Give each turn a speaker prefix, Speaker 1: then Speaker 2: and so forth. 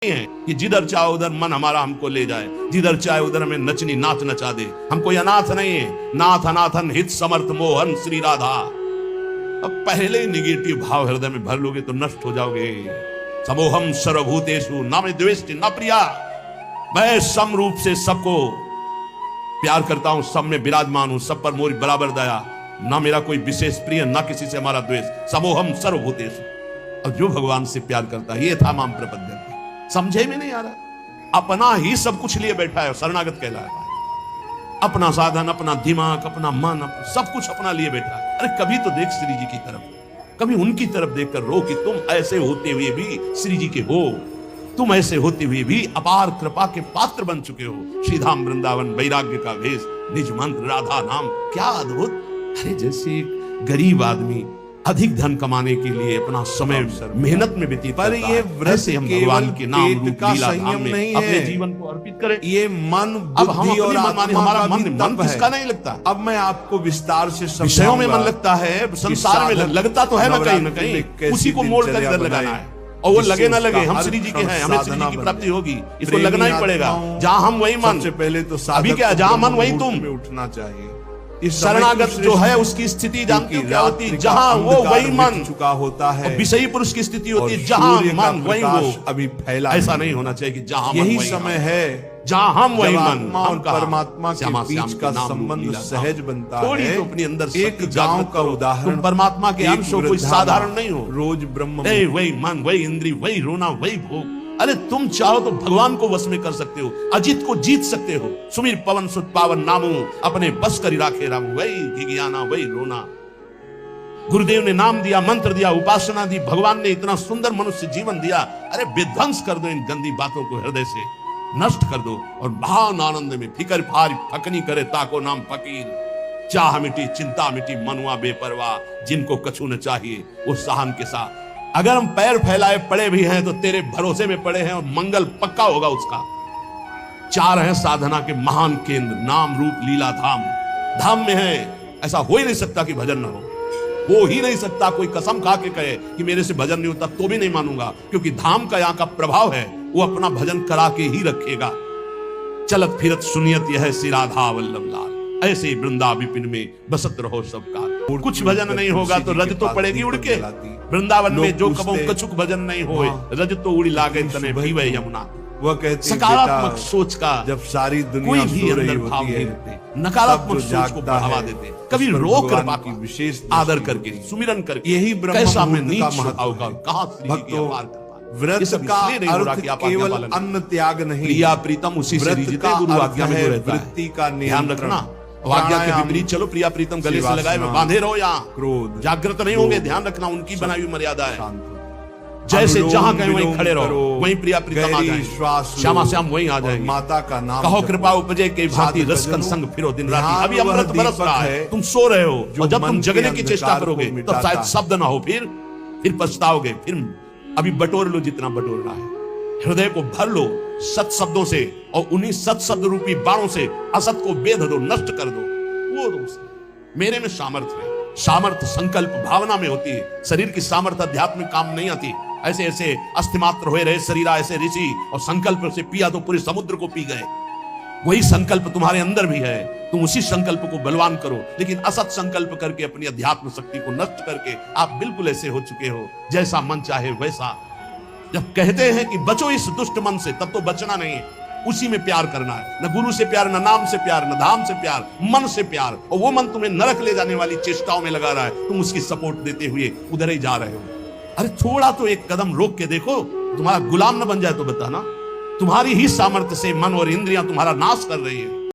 Speaker 1: है कि जिधर चाहे उधर मन हमारा हमको ले जाए, जिधर चाहे उधर हमें नचनी नाच नचा दे। हम कोई अनाथ नहीं है। नाथ अनाथन हित समर्थ मोहन श्री राधा। अब पहले ही निगेटिव भाव हृदय में भर लोगे तो नष्ट हो जाओगे। समोहम सर्वभूतेषु न मे द्वेष्टि न प्रिया। मैं सम रूप से सबको प्यार करता हूं, सब में विराजमान हूं, सब पर मोरी बराबर दया। ना मेरा कोई विशेष प्रिय, ना किसी से हमारा द्वेष। समोहम सर्वभूतेषु। और जो भगवान से प्यार करता है, ये था माम प्रपद्यते। समझे में नहीं आ रहा, अपना ही सब कुछ लिए बैठा है, शरणागत कहलाता है। अपना साधन, अपना दिमाग, अपना मन, सब कुछ अपना लिए बैठा है। अरे कभी तो देख श्री जी की तरफ, कभी उनकी तरफ देखकर रो कि तुम ऐसे होते हुए भी श्री जी के हो, तुम ऐसे होते हुए भी अपार कृपा के पात्र बन चुके हो। श्रीधाम वृंदावन वैराग्य का भेष, निज मंत्र राधा नाम, क्या अद्भुत। अरे जैसे गरीब आदमी अधिक धन कमाने के लिए अपना समय मेहनत में व्यतीत
Speaker 2: पर
Speaker 1: करता
Speaker 2: ये
Speaker 1: है,
Speaker 2: व्रत
Speaker 1: वैसे हम भगवान के नाम
Speaker 2: पेट
Speaker 1: रूप
Speaker 2: का
Speaker 1: लीला
Speaker 2: संयम
Speaker 1: धाम में
Speaker 2: नहीं
Speaker 1: अपने
Speaker 2: है।
Speaker 1: जीवन को अर्पित करें।
Speaker 2: ये मन,
Speaker 1: अब हम
Speaker 2: बुद्धि और
Speaker 1: अपनी मनमानी,
Speaker 2: आत्मा
Speaker 1: हमारा
Speaker 2: का
Speaker 1: मन
Speaker 2: भी
Speaker 1: मन
Speaker 2: तप है।
Speaker 1: किसका नहीं लगता।
Speaker 2: अब मैं आपको विस्तार से
Speaker 1: विषयों में मन लगता है, संसार में लगता तो है ना कहीं ना
Speaker 2: नवरात्रि में
Speaker 1: कहीं,
Speaker 2: कैसी
Speaker 1: उसी को मोड़ कर
Speaker 2: दिनचर्या
Speaker 1: इधर लगाना
Speaker 2: बनाए,
Speaker 1: है। और वो
Speaker 2: जिससे
Speaker 1: लगे ना लगे,
Speaker 2: उसका
Speaker 1: हम
Speaker 2: हर
Speaker 1: श्री जी के
Speaker 2: क्षण
Speaker 1: हैं, हमें श्री
Speaker 2: साधना
Speaker 1: जी की
Speaker 2: बने।
Speaker 1: प्राप्ति होगी, इसको
Speaker 2: प्रेमी
Speaker 1: लगना ही पड़ेगा।
Speaker 2: आत्माओं,
Speaker 1: जहां हम वही मन।
Speaker 2: सबसे पहले तो
Speaker 1: अभी क्या, जहां मन वही तुम।
Speaker 2: में उठना चाहिए। इस
Speaker 1: शरणागत जो है उसकी स्थिति जानती हो क्या होती है? जहां वो वही मन
Speaker 2: चुका होता है।
Speaker 1: विषयी पुरुष की स्थिति होती है, जहां मन वही वो।
Speaker 2: अभी फैला
Speaker 1: ऐसा नहीं होना चाहिए कि जहां मन
Speaker 2: यही
Speaker 1: वही
Speaker 2: समय
Speaker 1: हम।
Speaker 2: है
Speaker 1: जहां हम वही
Speaker 2: जब
Speaker 1: मन,
Speaker 2: आत्मा और
Speaker 1: हम कहा,
Speaker 2: परमात्मा के
Speaker 1: श्यामा श्याम
Speaker 2: बीच
Speaker 1: के
Speaker 2: का
Speaker 1: नाम रूप
Speaker 2: संबंध
Speaker 1: लीला
Speaker 2: सहज
Speaker 1: धाम।
Speaker 2: बनता
Speaker 1: थोड़ी
Speaker 2: है।
Speaker 1: तो अपने अंदर
Speaker 2: एक
Speaker 1: शक्ति
Speaker 2: गांव
Speaker 1: जागृत
Speaker 2: का
Speaker 1: करो।
Speaker 2: उदाहरण,
Speaker 1: तुम परमात्मा के अंश हो, कोई साधारण नहीं हो।
Speaker 2: रोज ब्रह्म
Speaker 1: वही मन, वही इंद्री, वही रोना, वही भोग। अरे तुम चाहो तो भगवान को वश में कर सकते हो, अजित को जीत सकते हो। सुमीर पवन सुत पावन नामू, अपने बस करी राखे राम। वही ज्ञाना, वही रोना। गुरुदेव ने नाम दिया, मंत्र दिया, उपासना दी, भगवान ने इतना सुंदर मनुष्य जीवन दिया। अरे विध्वंस कर दो इन गंदी बातों को, हृदय से नष्ट कर दो और महान आनंद में फिकर फार फकनी करे ताको नाम फकीर। चाह मिटी, चिंता मिटी, मनुआ बेपरवाह, जिनको कछु न चाहिए वो सहन के साथ। अगर हम पैर फैलाए पड़े भी हैं तो तेरे भरोसे में पड़े हैं और मंगल पक्का होगा उसका। चार हैं साधना के महान केंद्र, नाम रूप लीला धाम। धाम में है, ऐसा हो ही नहीं सकता कि भजन ना हो, हो ही नहीं सकता। कोई कसम खा के कहे कि मेरे से भजन नहीं होता तो भी नहीं मानूंगा, क्योंकि धाम का यहाँ का प्रभाव है, वो अपना भजन करा के ही रखेगा। चलत फिरत सुनियत यह श्री राधा वल्लभ लाल, ऐसे वृंदा विपिन में बसत रहो सब काल। कुछ भजन नहीं होगा तो रज तो पड़ेगी उड़ के। वृंदावन में जो कबो कछुक भजन नहीं होए, रज तो उड़ी लागे तने भीवे यमुना।
Speaker 2: वह कहती
Speaker 1: सकारात्मक सोच का
Speaker 2: जब सारी
Speaker 1: कोई
Speaker 2: दुनिया
Speaker 1: भी
Speaker 2: सो रही
Speaker 1: अंदर भाव
Speaker 2: होती
Speaker 1: नहीं
Speaker 2: है,
Speaker 1: रखते, नकारात्मक सोच को बढ़ावा देते। कभी रोक कृपा
Speaker 2: की
Speaker 1: का
Speaker 2: विशेष
Speaker 1: आदर करके, सुमिरन करके,
Speaker 2: यही ब्रह्म
Speaker 1: कैसा में
Speaker 2: मुहूर्त
Speaker 1: नीच
Speaker 2: का
Speaker 1: स्वभाव
Speaker 2: महत्व
Speaker 1: का,
Speaker 2: है।
Speaker 1: कहां श्री जी की
Speaker 2: भक्तों,
Speaker 1: अपार कृपा। ये
Speaker 2: व्रत
Speaker 1: सब
Speaker 2: का
Speaker 1: इसलिए नहीं हो रहा
Speaker 2: अर्थ
Speaker 1: कि आप आज्ञा
Speaker 2: केवल
Speaker 1: पालन करें।
Speaker 2: अन्न त्याग नहीं,
Speaker 1: प्रिया प्रीतम उसी से
Speaker 2: व्रत
Speaker 1: रीझते,
Speaker 2: का
Speaker 1: गुरु
Speaker 2: अर्थ
Speaker 1: आज्ञा में
Speaker 2: है
Speaker 1: जो रहता है।
Speaker 2: वृत्ति का
Speaker 1: ध्यान
Speaker 2: नियंत्रण,
Speaker 1: रखना, आज्ञा के
Speaker 2: प्राणायाम,
Speaker 1: विपरीत चलो, प्रिया प्रीतम गले से लगाए में
Speaker 2: वासना,
Speaker 1: बांधे रहो। यहाँ
Speaker 2: क्रोध,
Speaker 1: जागृत नहीं होंगे, ध्यान रखना, उनकी बनाई हुई मर्यादा है।
Speaker 2: शांत।
Speaker 1: जैसे
Speaker 2: अनुलोम
Speaker 1: जहां कहीं वहीं
Speaker 2: विलोम
Speaker 1: खड़े रहो,
Speaker 2: करो,
Speaker 1: वहीं प्रिया प्रीतम आ
Speaker 2: गहरी
Speaker 1: जाएंगे,
Speaker 2: श्वास लो,
Speaker 1: श्यामा श्याम वहीं आ
Speaker 2: और
Speaker 1: जाएंगे।
Speaker 2: माता का नाम
Speaker 1: कहो
Speaker 2: जपो।
Speaker 1: कृपा उपजे के भांति
Speaker 2: साधक
Speaker 1: रसकन
Speaker 2: जनों,
Speaker 1: संग फिरो दिन रात।
Speaker 2: ध्यान
Speaker 1: अभी
Speaker 2: वह
Speaker 1: अमृत बरस
Speaker 2: दीपक
Speaker 1: रहा है,
Speaker 2: है
Speaker 1: तुम सो रहे हो,
Speaker 2: जो
Speaker 1: और जब
Speaker 2: मन
Speaker 1: तुम
Speaker 2: के
Speaker 1: जगने की चेष्टा
Speaker 2: अंधकार
Speaker 1: करोगे
Speaker 2: को
Speaker 1: तब
Speaker 2: मिटाता
Speaker 1: शायद
Speaker 2: है।
Speaker 1: शब्द ना हो, फिर पछताओगे। फिर अभी बटोर लो जितना बटोरना है, हृदय को भर लो सत शब्दों से, और उन्हीं सत शब्द रूपी बाणों से असत को बेध दो, नष्ट कर दो। वो दोस्त मेरे में सामर्थ्य है। सामर्थ्य संकल्प भावना में होती है। शरीर की सामर्थ्य अध्यात्म में काम नहीं आती। ऐसे ऐसे अस्थिमात्र हुए रहे शरीर, ऐसे ऋषि, और संकल्प से पिया तो पूरे समुद्र को पी गए। वही संकल्प तुम्हारे अंदर भी है, तुम उसी संकल्प को बलवान करो। लेकिन असत संकल्प करके अपनी अध्यात्म शक्ति को नष्ट करके आप बिल्कुल ऐसे हो चुके हो जैसा मन चाहे वैसा। जब कहते हैं कि बचो इस दुष्ट मन से, तब तो बचना नहीं है, उसी में प्यार करना है। न गुरु से प्यार, न नाम से प्यार, न धाम से प्यार, मन से प्यार। और वो मन तुम्हें नरक ले जाने वाली चेष्टाओं में लगा रहा है, तुम उसकी सपोर्ट देते हुए उधर ही जा रहे हो। अरे थोड़ा तो एक कदम रोक के देखो, तुम्हारा गुलाम न बन जाए तो बताना। तुम्हारी ही सामर्थ्य से मन और इंद्रियां तुम्हारा नाश कर रही है।